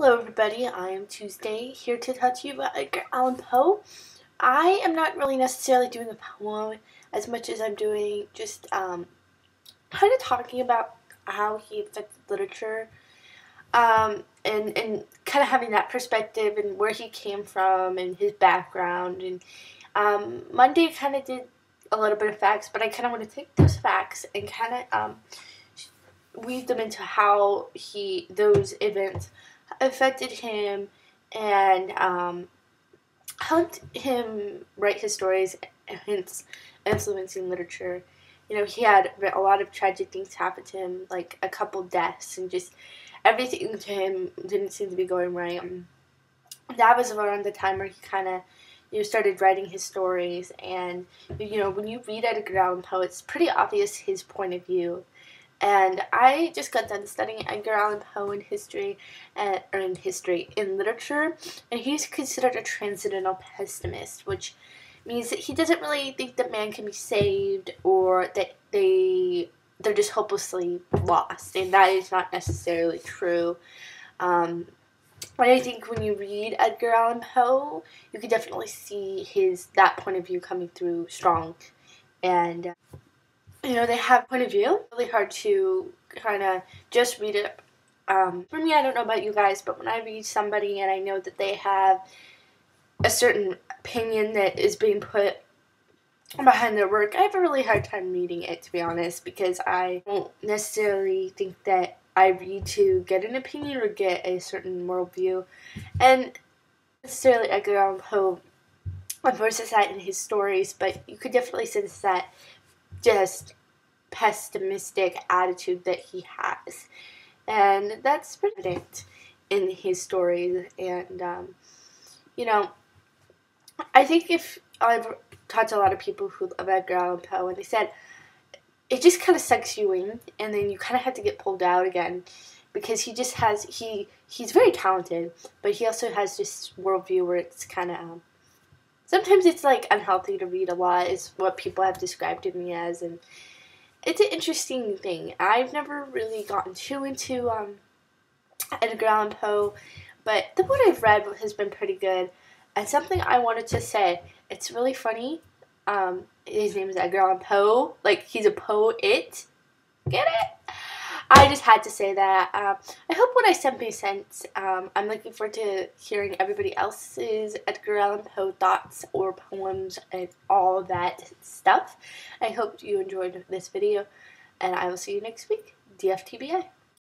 Hello everybody, I am Tuesday, here to talk to you about Edgar Allan Poe. I am not really necessarily doing a poem as much as I'm doing just kind of talking about how he affected literature and kind of having that perspective and where he came from and his background. And Monday kind of did a little bit of facts, but I kind of want to take those facts and kind of weave them into how those events affected him and helped him write his stories, hence influencing literature. You know, he had a lot of tragic things happen to him, like a couple deaths, and just everything to him didn't seem to be going right. That was around the time where he kind of started writing his stories, and when you read Edgar Allan Poe, it's pretty obvious his point of view. And I just got done studying Edgar Allan Poe in in literature, and he's considered a transcendental pessimist, which means that he doesn't really think that man can be saved or that they're just hopelessly lost, and that is not necessarily true. But I think when you read Edgar Allan Poe, you can definitely see that point of view coming through strong, and they have point of view. Really hard to kind of just read it. For me, I don't know about you guys, but when I read somebody and I know that they have a certain opinion that is being put behind their work, I have a really hard time reading it, to be honest, because I don't necessarily think that I read to get an opinion or get a certain worldview. And necessarily Edgar Allan Poe enforces that in his stories, but you could definitely sense that just pessimistic attitude that he has, and that's pretty evident in his stories. And I think if I've talked to a lot of people who love Edgar Allan Poe, and they said it just kind of sucks you in, and then you kind of have to get pulled out again, because he just has he's very talented, but he also has this worldview where it's kind of sometimes it's like unhealthy to read a lot, is what people have described to me as. And it's an interesting thing. I've never really gotten too into Edgar Allan Poe, but the what I've read has been pretty good. And something I wanted to say, it's really funny. His name is Edgar Allan Poe, like he's a poet. Get it? I just had to say that. I hope what I said made sense. I'm looking forward to hearing everybody else's Edgar Allan Poe thoughts or poems and all that stuff. I hope you enjoyed this video, and I will see you next week. DFTBA.